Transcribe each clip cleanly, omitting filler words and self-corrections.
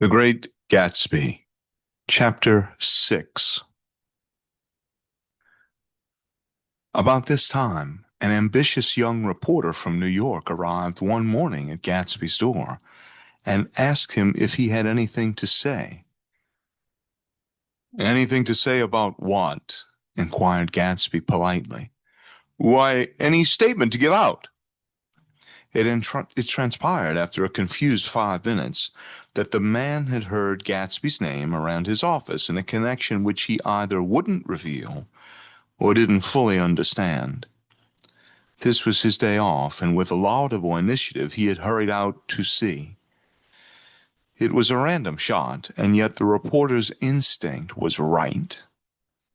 The Great Gatsby, Chapter 6. About this time, an ambitious young reporter from New York arrived one morning at Gatsby's door and asked him if he had anything to say. "Anything to say about what?" inquired Gatsby politely. "Why, any statement to give out." It transpired after a confused 5 minutes that the man had heard Gatsby's name around his office in a connection which he either wouldn't reveal or didn't fully understand. This was his day off, and with a laudable initiative he had hurried out to see. It was a random shot, and yet the reporter's instinct was right.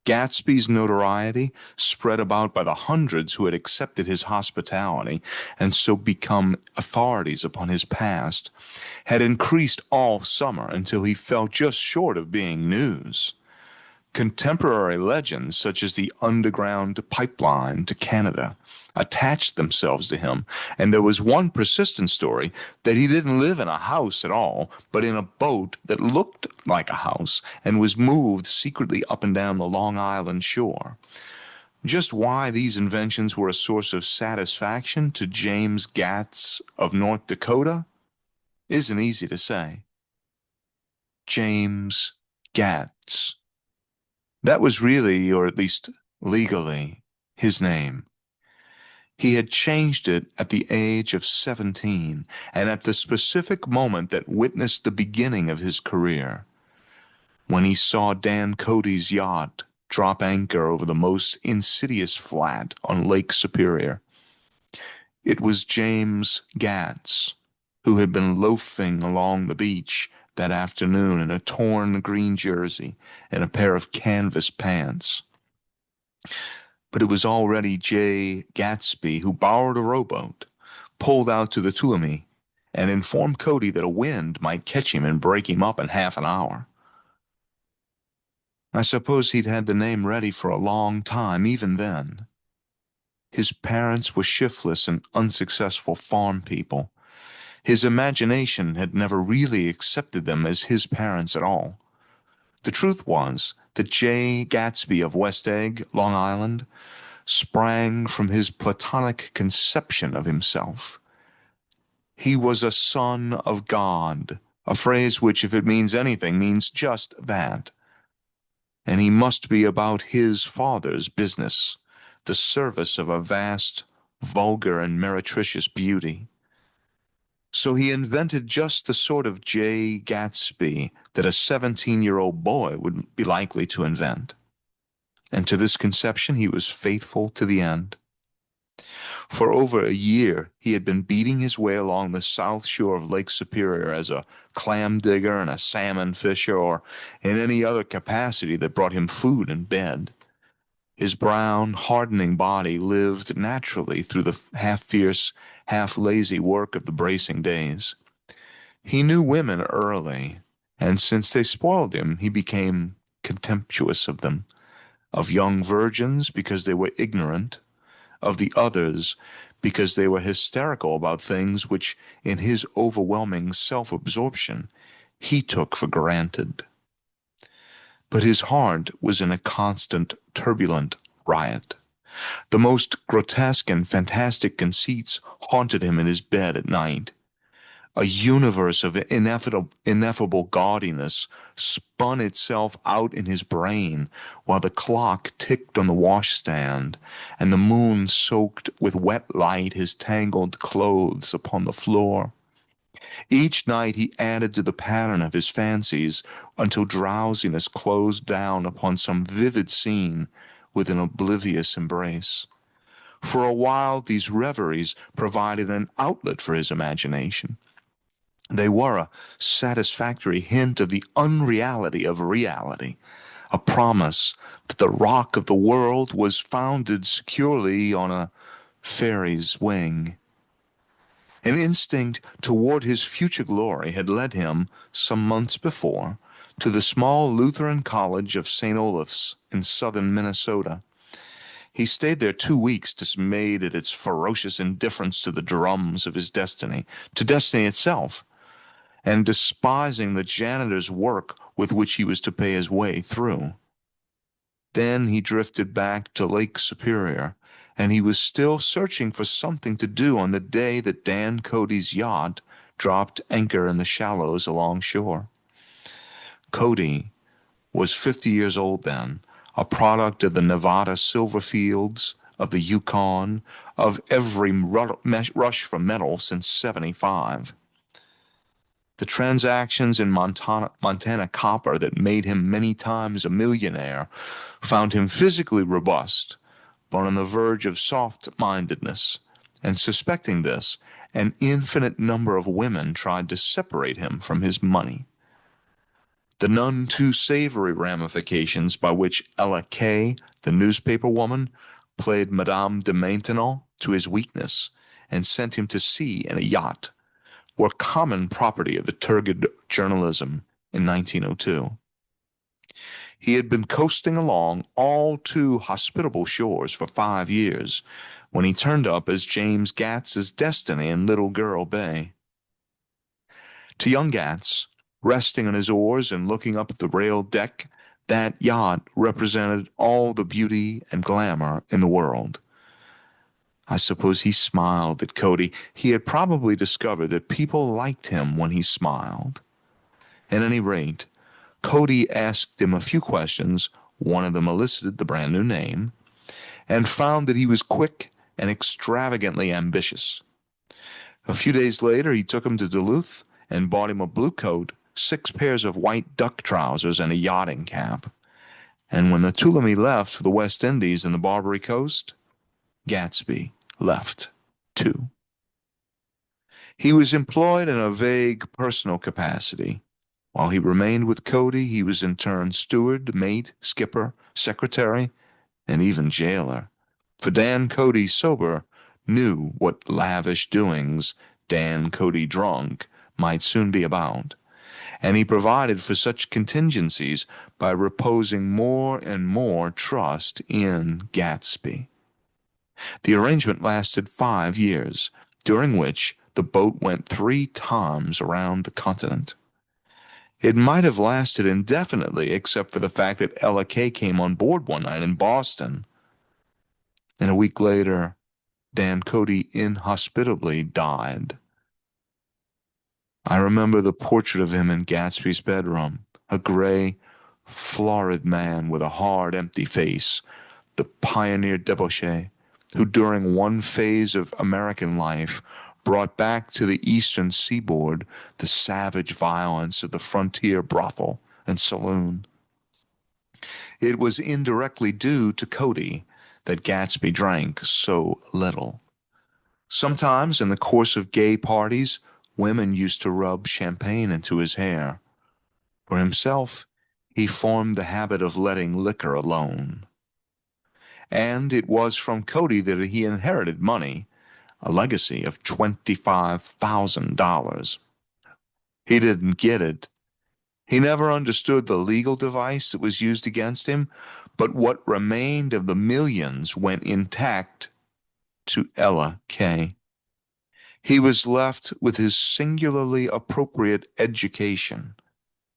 Gatsby's notoriety, spread about by the hundreds who had accepted his hospitality and so become authorities upon his past, had increased all summer until he fell just short of being news. Contemporary legends, such as the underground pipeline to Canada, attached themselves to him, and there was one persistent story that he didn't live in a house at all, but in a boat that looked like a house and was moved secretly up and down the Long Island shore. Just why these inventions were a source of satisfaction to James Gatz of North Dakota isn't easy to say. James Gatz. That was really, or at least legally, his name. He had changed it at the age of 17, and at the specific moment that witnessed the beginning of his career, when he saw Dan Cody's yacht drop anchor over the most insidious flat on Lake Superior. It was James Gatz, who had been loafing along the beach that afternoon in a torn green jersey and a pair of canvas pants. But it was already J. Gatsby who borrowed a rowboat, pulled out to the Tuolumne, and informed Cody that a wind might catch him and break him up in half an hour. I suppose he'd had the name ready for a long time, even then. His parents were shiftless and unsuccessful farm people. His imagination had never really accepted them as his parents at all. The truth was that J. Gatsby of West Egg, Long Island, sprang from his platonic conception of himself. He was a son of God, a phrase which, if it means anything, means just that. And he must be about his father's business, the service of a vast, vulgar, and meretricious beauty. So he invented just the sort of J. Gatsby that a 17-year-old boy would be likely to invent. And to this conception he was faithful to the end. For over a year he had been beating his way along the south shore of Lake Superior as a clam digger and a salmon fisher, or in any other capacity that brought him food and bed. His brown, hardening body lived naturally through the half-fierce, half-lazy work of the bracing days. He knew women early, and since they spoiled him, he became contemptuous of them, of young virgins because they were ignorant, of the others because they were hysterical about things which, in his overwhelming self-absorption, he took for granted. But his heart was in a constant, turbulent riot. The most grotesque and fantastic conceits haunted him in his bed at night. A universe of ineffable gaudiness spun itself out in his brain while the clock ticked on the washstand and the moon soaked with wet light his tangled clothes upon the floor. Each night he added to the pattern of his fancies until drowsiness closed down upon some vivid scene with an oblivious embrace. For a while these reveries provided an outlet for his imagination. They were a satisfactory hint of the unreality of reality, a promise that the rock of the world was founded securely on a fairy's wing. An instinct toward his future glory had led him, some months before, to the small Lutheran college of St. Olaf's in southern Minnesota. He stayed there 2 weeks, dismayed at its ferocious indifference to the drums of his destiny, to destiny itself. and despising the janitor's work with which he was to pay his way through. Then he drifted back to Lake Superior, and he was still searching for something to do on the day that Dan Cody's yacht dropped anchor in the shallows alongshore. Cody was 50 years old then, a product of the Nevada silver fields, of the Yukon, of every rush for metal since '75. The transactions in Montana copper that made him many times a millionaire found him physically robust, but on the verge of soft-mindedness, and suspecting this, an infinite number of women tried to separate him from his money. The none too savory ramifications by which Ella Kay, the newspaper woman, played Madame de Maintenon to his weakness and sent him to sea in a yacht were common property of the turgid journalism in 1902. He had been coasting along all too hospitable shores for 5 years when he turned up as James Gats's destiny in Little Girl Bay. To young Gats, resting on his oars and looking up at the railed deck, that yacht represented all the beauty and glamour in the world. I suppose he smiled at Cody. He had probably discovered that people liked him when he smiled. At any rate, Cody asked him a few questions, one of them elicited the brand new name, and found that he was quick and extravagantly ambitious. A few days later, he took him to Duluth and bought him a blue coat, 6 pairs of white duck trousers, and a yachting cap. And when the Tuolumne left for the West Indies and the Barbary Coast, Gatsby left too. He was employed in a vague personal capacity. While he remained with Cody, he was in turn steward, mate, skipper, secretary, and even jailer. For Dan Cody sober knew what lavish doings Dan Cody drunk might soon be about, and he provided for such contingencies by reposing more and more trust in Gatsby. The arrangement lasted 5 years, during which the boat went 3 times around the continent. It might have lasted indefinitely except for the fact that Ella Kay came on board one night in Boston, and a week later, Dan Cody inhospitably died. I remember the portrait of him in Gatsby's bedroom, a gray, florid man with a hard, empty face, the pioneer debauchee, who during one phase of American life brought back to the eastern seaboard the savage violence of the frontier brothel and saloon. It was indirectly due to Cody that Gatsby drank so little. Sometimes in the course of gay parties, women used to rub champagne into his hair. For himself, he formed the habit of letting liquor alone. And it was from Cody that he inherited money, a legacy of $25,000. He didn't get it. He never understood the legal device that was used against him, but what remained of the millions went intact to Ella Kay. He was left with his singularly appropriate education.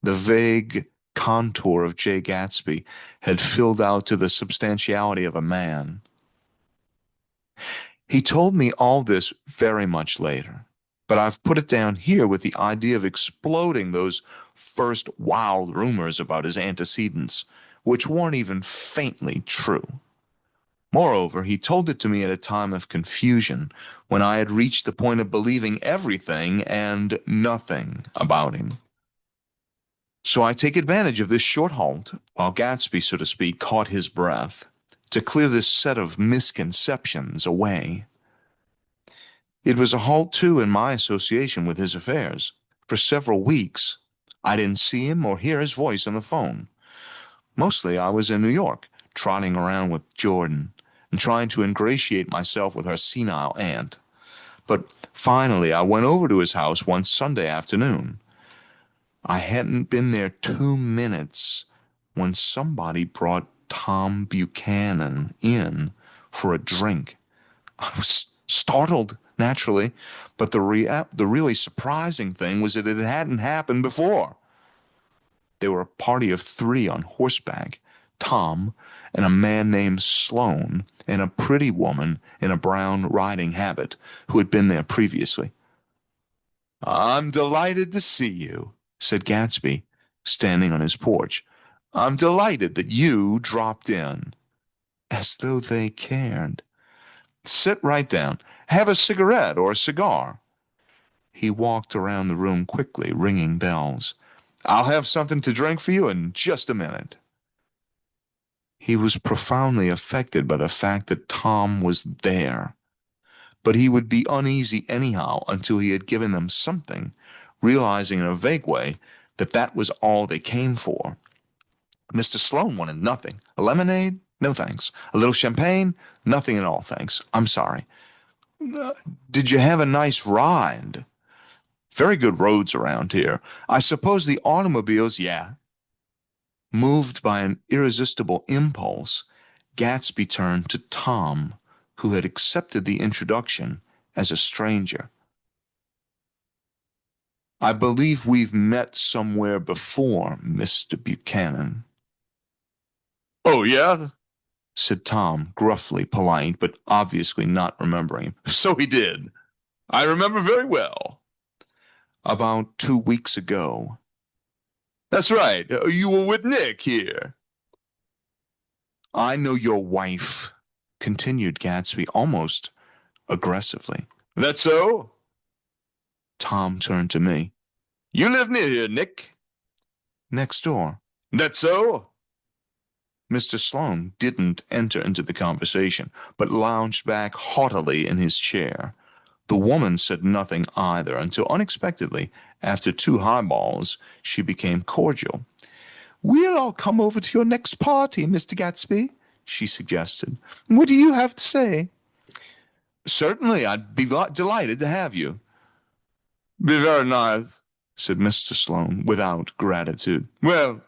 The vague contour of J. Gatsby had filled out to the substantiality of a man. He told me all this very much later, but I've put it down here with the idea of exploding those first wild rumors about his antecedents, which weren't even faintly true. Moreover, he told it to me at a time of confusion, when I had reached the point of believing everything and nothing about him. So I take advantage of this short halt, while Gatsby, so to speak, caught his breath, to clear this set of misconceptions away. It was a halt, too, in my association with his affairs. For several weeks, I didn't see him or hear his voice on the phone. Mostly I was in New York, trotting around with Jordan and trying to ingratiate myself with her senile aunt. But finally I went over to his house one Sunday afternoon. I hadn't been there 2 minutes when somebody brought Tom Buchanan in for a drink. I was startled, naturally, but the really surprising thing was that it hadn't happened before. They were a party of 3 on horseback, Tom and a man named Sloane and a pretty woman in a brown riding habit who had been there previously. "I'm delighted to see you," said Gatsby, standing on his porch. "I'm delighted that you dropped in." As though they cared. "Sit right down. Have a cigarette or a cigar." He walked around the room quickly, ringing bells. "I'll have something to drink for you in just a minute." He was profoundly affected by the fact that Tom was there, but he would be uneasy anyhow until he had given them something, realizing in a vague way that that was all they came for. Mr. Sloane wanted nothing. A lemonade? No thanks. A little champagne? Nothing at all, thanks. I'm sorry. Did you have a nice ride? Very good roads around here. I suppose the automobiles, yeah. Moved by an irresistible impulse, Gatsby turned to Tom, who had accepted the introduction as a stranger. "I believe we've met somewhere before, Mr. Buchanan." "Oh, yeah?" said Tom, gruffly polite, but obviously not remembering him. "So he did. I remember very well." "About 2 weeks ago." "That's right. You were with Nick here." "I know your wife," continued Gatsby almost aggressively. "That's so?" Tom turned to me. "You live near here, Nick?" "Next door." "That's so?" Mr. Sloane didn't enter into the conversation, but lounged back haughtily in his chair. The woman said nothing either, until unexpectedly, after 2 highballs, she became cordial. "We'll all come over to your next party, Mr. Gatsby," she suggested. "What do you have to say?" "Certainly, I'd be delighted to have you." "Be very nice," said Mr. Sloane, without gratitude. "Well,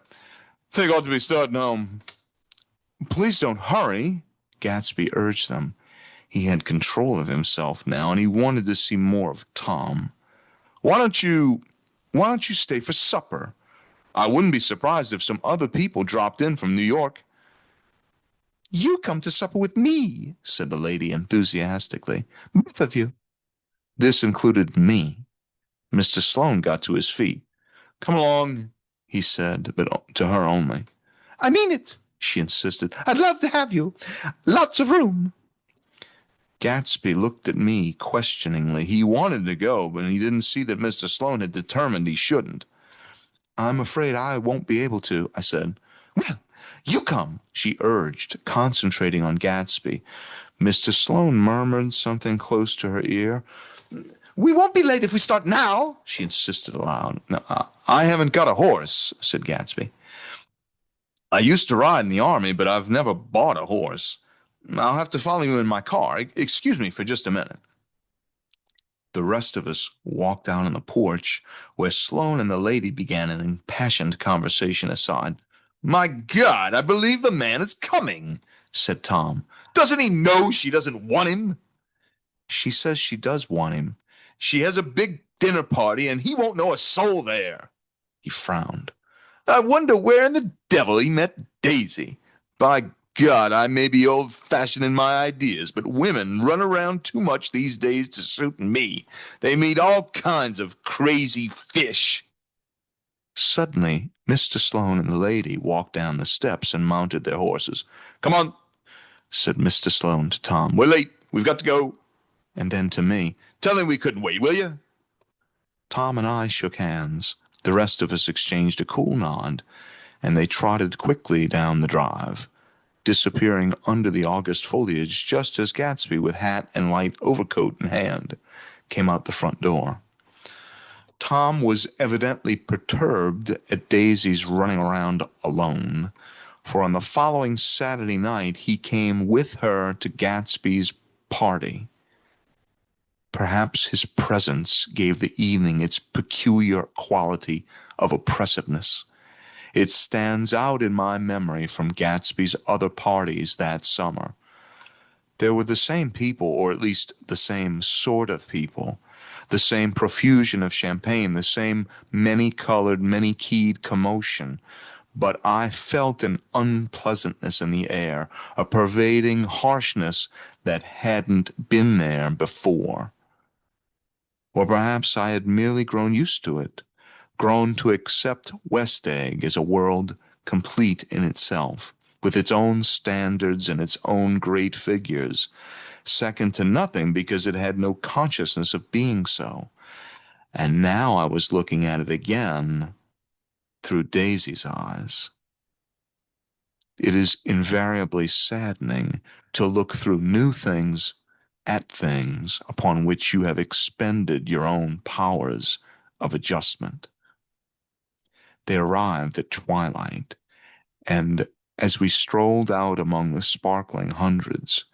think ought to be starting home." "Please don't hurry," Gatsby urged them. He had control of himself now, and he wanted to see more of Tom. Why don't you stay for supper? I wouldn't be surprised if some other people dropped in from New York." "You come to supper with me," said the lady enthusiastically. "Both of you." This included me. Mr. Sloane got to his feet. "Come along," he said, but to her only. "I mean it," she insisted. "I'd love to have you. Lots of room." Gatsby looked at me questioningly. He wanted to go, but he didn't see that Mr. Sloane had determined he shouldn't. "I'm afraid I won't be able to," I said. "Well, you come," she urged, concentrating on Gatsby. Mr. Sloane murmured something close to her ear. "We won't be late if we start now," she insisted aloud. "No, I haven't got a horse," said Gatsby. "I used to ride in the army, but I've never bought a horse. I'll have to follow you in my car. Excuse me for just a minute." The rest of us walked out on the porch, where Sloane and the lady began an impassioned conversation aside. "My God, I believe the man is coming," said Tom. "Doesn't he know she doesn't want him?" "She says she does want him." "She has a big dinner party, and he won't know a soul there." He frowned. "I wonder where in the devil he met Daisy. By God, I may be old-fashioned in my ideas, but women run around too much these days to suit me. They meet all kinds of crazy fish." Suddenly, Mr. Sloane and the lady walked down the steps and mounted their horses. "Come on," said Mr. Sloane to Tom. "We're late. We've got to go." And then to me, "Tell him we couldn't wait, will you?" Tom and I shook hands. The rest of us exchanged a cool nod, and they trotted quickly down the drive, disappearing under the August foliage just as Gatsby, with hat and light overcoat in hand, came out the front door. Tom was evidently perturbed at Daisy's running around alone, for on the following Saturday night he came with her to Gatsby's party. Perhaps his presence gave the evening its peculiar quality of oppressiveness. It stands out in my memory from Gatsby's other parties that summer. There were the same people, or at least the same sort of people, the same profusion of champagne, the same many-colored, many-keyed commotion. But I felt an unpleasantness in the air, a pervading harshness that hadn't been there before. Or perhaps I had merely grown used to it, grown to accept West Egg as a world complete in itself, with its own standards and its own great figures, second to nothing because it had no consciousness of being so. And now I was looking at it again through Daisy's eyes. It is invariably saddening to look through new things at things upon which you have expended your own powers of adjustment. They arrived at twilight, and as we strolled out among the sparkling hundreds,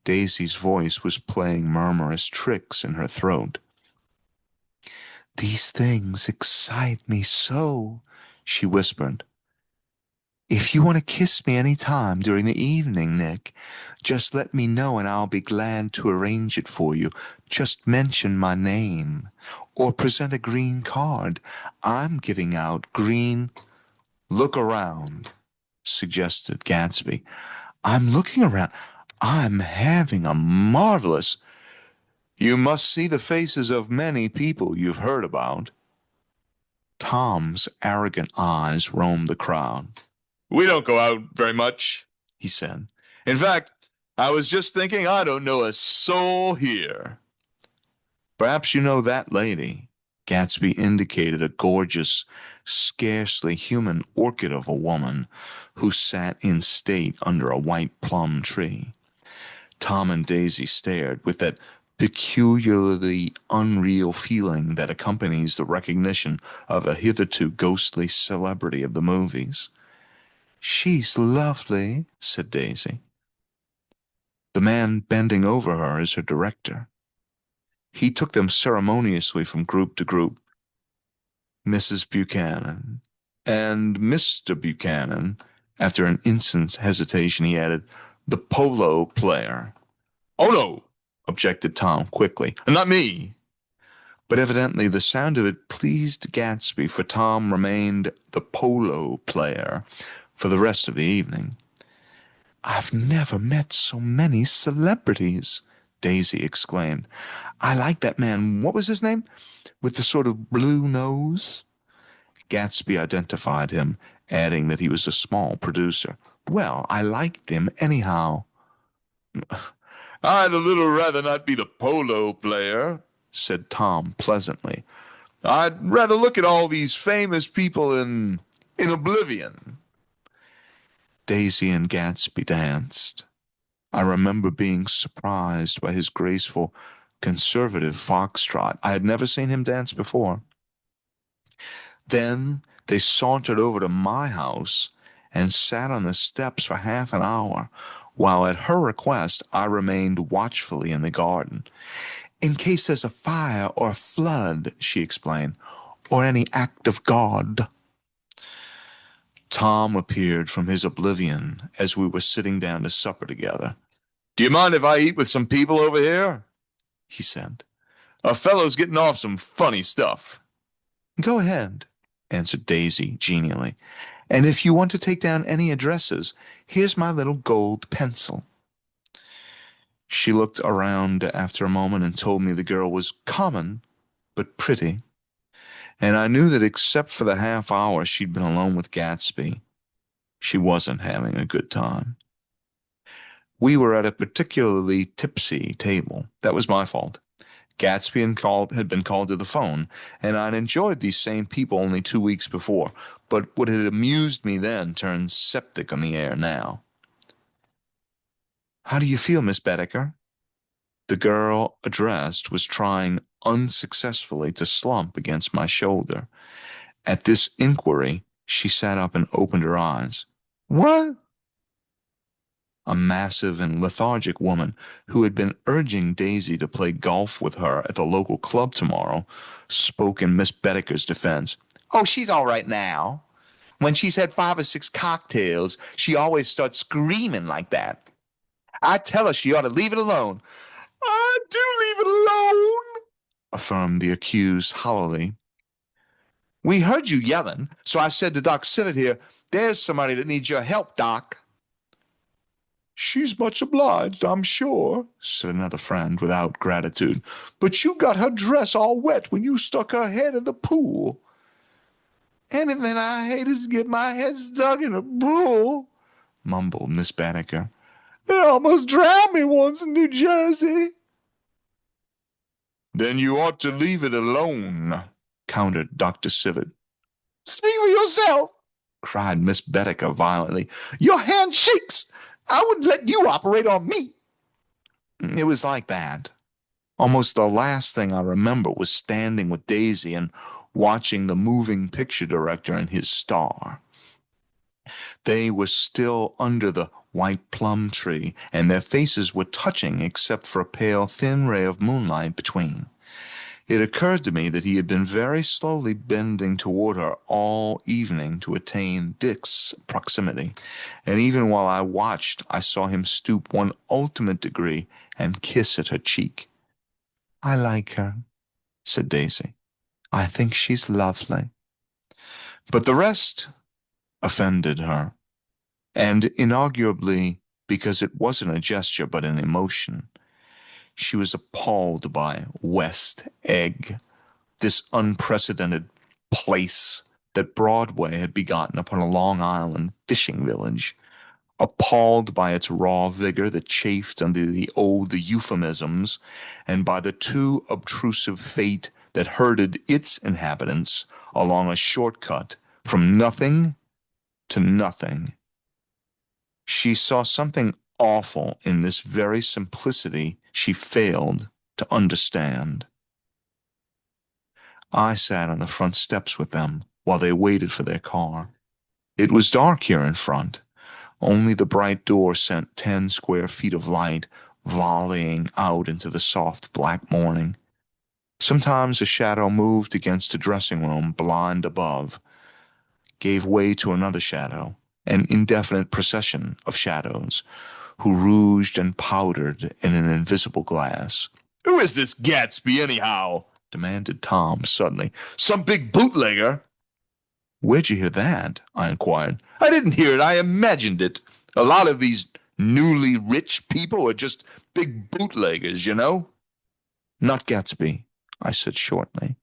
Daisy's voice was playing murmurous tricks in her throat. "These things excite me so," she whispered. "If you want to kiss me any time during the evening, Nick, just let me know and I'll be glad to arrange it for you. Just mention my name. Or present a green card. I'm giving out green—" "Look around," suggested Gatsby. "I'm looking around. I'm having a marvelous—" "You must see the faces of many people you've heard about." Tom's arrogant eyes roamed the crowd. "We don't go out very much," he said. "In fact, I was just thinking I don't know a soul here." "Perhaps you know that lady." Gatsby indicated a gorgeous, scarcely human orchid of a woman who sat in state under a white plum tree. Tom and Daisy stared with that peculiarly unreal feeling that accompanies the recognition of a hitherto ghostly celebrity of the movies. "She's lovely," said Daisy. "The man bending over her is her director." He took them ceremoniously from group to group. "Mrs. Buchanan and Mr. Buchanan." After an instant's hesitation, he added, "The polo player." "Oh, no," objected Tom quickly. "Not me." But evidently the sound of it pleased Gatsby, for Tom remained the polo player for the rest of the evening. "I've never met so many celebrities," Daisy exclaimed. "I like that man. What was his name? With the sort of blue nose?" Gatsby identified him, adding that he was a small producer. "Well, I liked him anyhow." "I'd a little rather not be the polo player," said Tom pleasantly. "I'd rather look at all these famous people in oblivion." Daisy and Gatsby danced. I remember being surprised by his graceful, conservative foxtrot. I had never seen him dance before. Then they sauntered over to my house and sat on the steps for half an hour, while at her request I remained watchfully in the garden. "In case there's a fire or a flood," she explained, "or any act of God." Tom appeared from his oblivion as we were sitting down to supper together. "Do you mind if I eat with some people over here?" he said. "A fellow's getting off some funny stuff." "Go ahead," answered Daisy genially. "And if you want to take down any addresses, here's my little gold pencil." She looked around after a moment and told me the girl was common but pretty, and I knew that except for the half hour she'd been alone with Gatsby, she wasn't having a good time. We were at a particularly tipsy table. That was my fault. Gatsby had been called to the phone, and I'd enjoyed these same people only 2 weeks before, but what had amused me then turned septic on the air now. "How do you feel, Miss Bedecker?" The girl addressed was trying unsuccessfully to slump against my shoulder. At this inquiry, she sat up and opened her eyes. "What?" A massive and lethargic woman who had been urging Daisy to play golf with her at the local club tomorrow spoke in Miss Bedecker's defense. "Oh, she's all right now. When she's had 5 or 6 cocktails, she always starts screaming like that." I tell her she ought to leave it alone. I do leave it alone, affirmed the accused hollowly. We heard you yelling, so I said to Doc Sinnott here, there's somebody that needs your help, Doc. She's much obliged, I'm sure, said another friend without gratitude. But you got her dress all wet when you stuck her head in the pool. Anything I hate is to get my head stuck in a pool, mumbled Miss Banneker. They almost drowned me once in New Jersey. Then you ought to leave it alone, countered Dr. Sivert. Speak for yourself, cried Miss Banneker violently. Your hand shakes. I wouldn't let you operate on me. It was like that. Almost the last thing I remember was standing with Daisy and watching the moving picture director and his star. They were still under the white plum tree, and their faces were touching except for a pale, thin ray of moonlight between. It occurred to me that he had been very slowly bending toward her all evening to attain Dick's proximity, and even while I watched, I saw him stoop one ultimate degree and kiss at her cheek. I like her, said Daisy. I think she's lovely. But the rest offended her, and inarguably because it wasn't a gesture but an emotion. She was appalled by West Egg, this unprecedented place that Broadway had begotten upon a Long Island fishing village, appalled by its raw vigor that chafed under the old euphemisms, and by the too obtrusive fate that herded its inhabitants along a shortcut from nothing to nothing. She saw something awful in this very simplicity she failed to understand. I sat on the front steps with them while they waited for their car. It was dark here in front. Only the bright door sent 10 square feet of light volleying out into the soft black morning. Sometimes a shadow moved against a dressing room blind above, gave way to another shadow, an indefinite procession of shadows, who rouged and powdered in an invisible glass. Who is this Gatsby, anyhow? Demanded Tom suddenly. Some big bootlegger? Where'd you hear that? I inquired. I didn't hear it. I imagined it. A lot of these newly rich people are just big bootleggers, you know? Not Gatsby, I said shortly.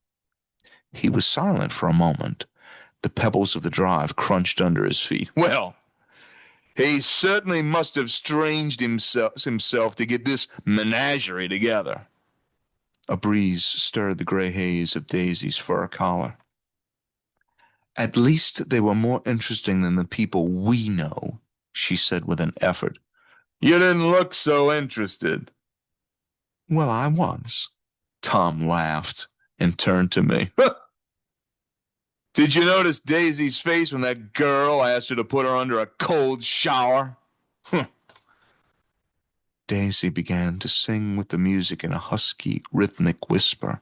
He was silent for a moment. The pebbles of the drive crunched under his feet. Well, he certainly must have stranged himself to get this menagerie together. A breeze stirred the gray haze of Daisy's fur collar. At least they were more interesting than the people we know, she said with an effort. You didn't look so interested. Well, I was. Tom laughed and turned to me. Did you notice Daisy's face when that girl asked her to put her under a cold shower? Daisy began to sing with the music in a husky, rhythmic whisper,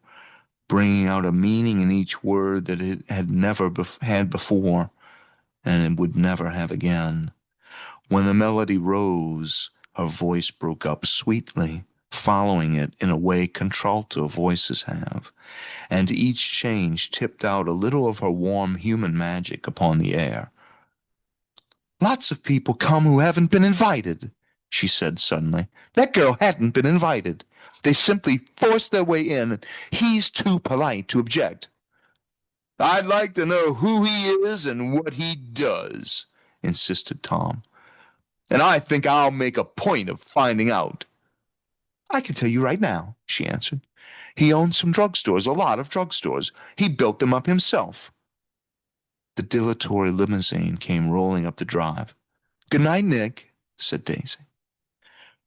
bringing out a meaning in each word that it had never had before, and it would never have again. When the melody rose, her voice broke up sweetly, following it in a way contralto voices have, and each change tipped out a little of her warm human magic upon the air. Lots of people come who haven't been invited, she said suddenly. That girl hadn't been invited. They simply forced their way in, and he's too polite to object. I'd like to know who he is and what he does, insisted Tom. And I think I'll make a point of finding out. I can tell you right now, she answered. He owns some drugstores, a lot of drugstores. He built them up himself. The dilatory limousine came rolling up the drive. Good night, Nick, said Daisy.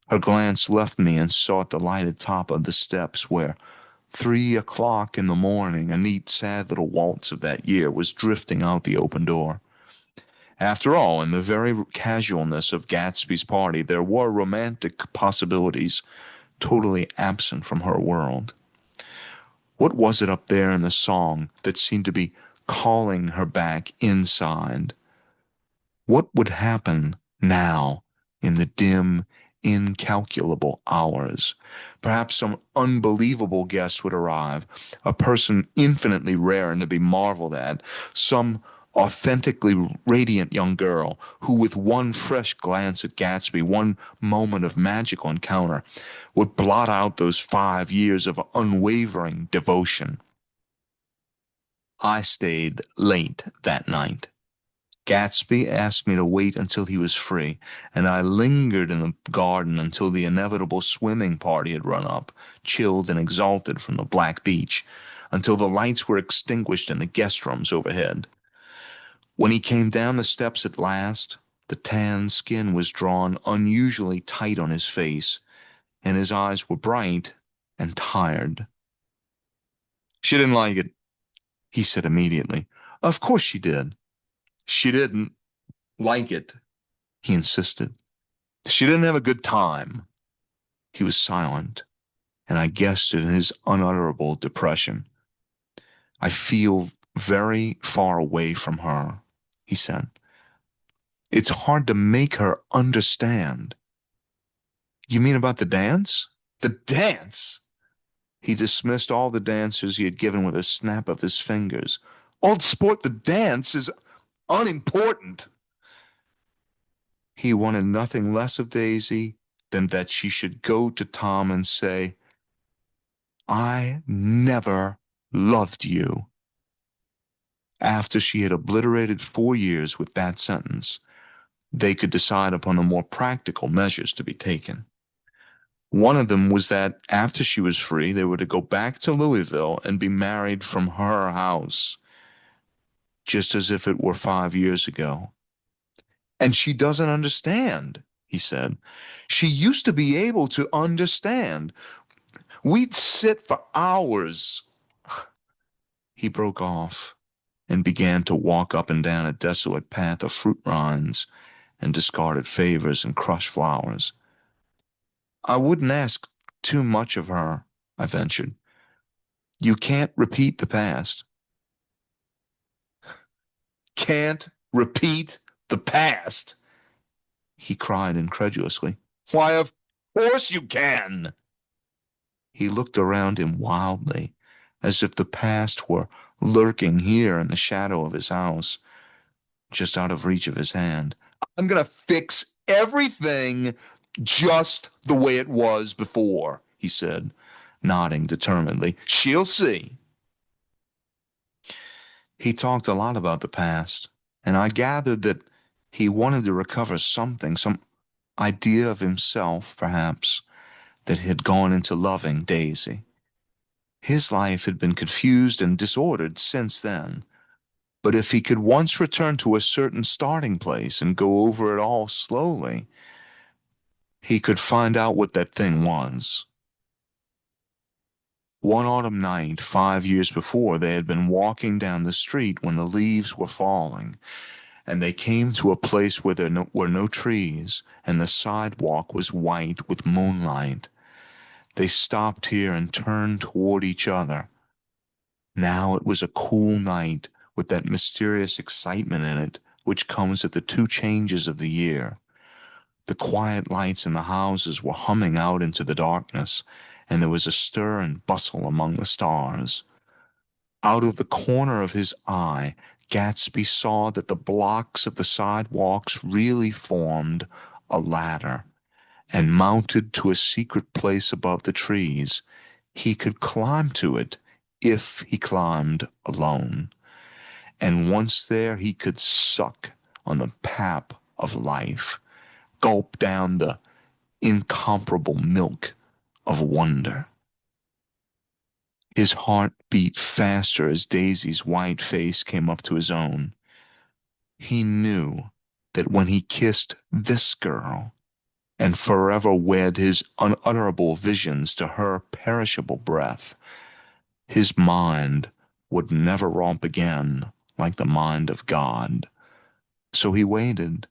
Her glance left me and sought the lighted top of the steps where 3 o'clock in the morning, a neat, sad little waltz of that year, was drifting out the open door. After all, in the very casualness of Gatsby's party, there were romantic possibilities totally absent from her world. What was it up there in the song that seemed to be calling her back inside? What would happen now in the dim, incalculable hours. Perhaps some unbelievable guest would arrive, a person infinitely rare and to be marveled at, some authentically radiant young girl who, with one fresh glance at Gatsby, one moment of magical encounter, would blot out those 5 years of unwavering devotion. I stayed late that night. Gatsby asked me to wait until he was free, and I lingered in the garden until the inevitable swimming party had run up, chilled and exalted from the black beach, until the lights were extinguished in the guest rooms overhead. When he came down the steps at last, the tan skin was drawn unusually tight on his face, and his eyes were bright and tired. "She didn't like it," he said immediately. "Of course she did." "She didn't like it," he insisted. "She didn't have a good time." He was silent, and I guessed at his unutterable depression. "I feel very far away from her," he said. "It's hard to make her understand." "You mean about the dance?" "The dance!" He dismissed all the dancers he had given with a snap of his fingers. "Old sport, the dance is unimportant." He wanted nothing less of Daisy than that she should go to Tom and say, "I never loved you." After she had obliterated 4 years with that sentence, they could decide upon the more practical measures to be taken. One of them was that after she was free, they were to go back to Louisville and be married from her house, just as if it were 5 years ago. "And she doesn't understand," he said. "She used to be able to understand. We'd sit for hours." He broke off and began to walk up and down a desolate path of fruit rinds and discarded favors and crushed flowers. "I wouldn't ask too much of her," I ventured. "You can't repeat the past." "Can't repeat the past?" he cried incredulously. "Why, of course you can." He looked around him wildly, as if the past were lurking here in the shadow of his house, just out of reach of his hand. "I'm going to fix everything just the way it was before," he said, nodding determinedly. "She'll see." He talked a lot about the past, and I gathered that he wanted to recover something, some idea of himself, perhaps, that had gone into loving Daisy. His life had been confused and disordered since then, but if he could once return to a certain starting place and go over it all slowly, he could find out what that thing was. One autumn night, 5 years before, they had been walking down the street when the leaves were falling, and they came to a place where there were no trees, and the sidewalk was white with moonlight. They stopped here and turned toward each other. Now it was a cool night with that mysterious excitement in it which comes at the two changes of the year. The quiet lights in the houses were humming out into the darkness, and there was a stir and bustle among the stars. Out of the corner of his eye, Gatsby saw that the blocks of the sidewalks really formed a ladder, and mounted to a secret place above the trees. He could climb to it if he climbed alone, and once there he could suck on the pap of life, gulp down the incomparable milk of wonder. His heart beat faster as Daisy's white face came up to his own. He knew that when he kissed this girl and forever wed his unutterable visions to her perishable breath, his mind would never romp again like the mind of God. So he waited,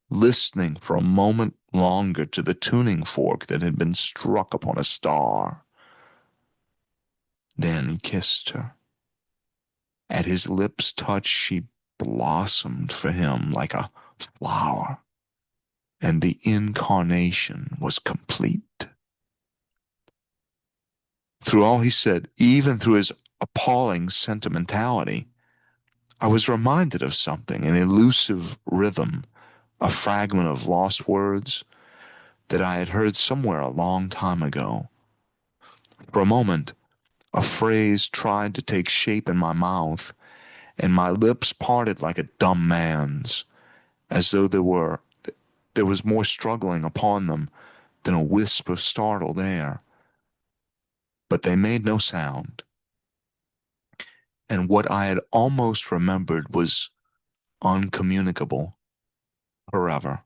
listening for a moment longer to the tuning fork that had been struck upon a star. Then he kissed her. At his lips' touch, she blossomed for him like a flower. and the incarnation was complete. Through all he said, even through his appalling sentimentality, I was reminded of something, an elusive rhythm, a fragment of lost words that I had heard somewhere a long time ago. For a moment, a phrase tried to take shape in my mouth, and my lips parted like a dumb man's, as though there was more struggling upon them than a wisp of startled air. But they made no sound, and what I had almost remembered was uncommunicable forever.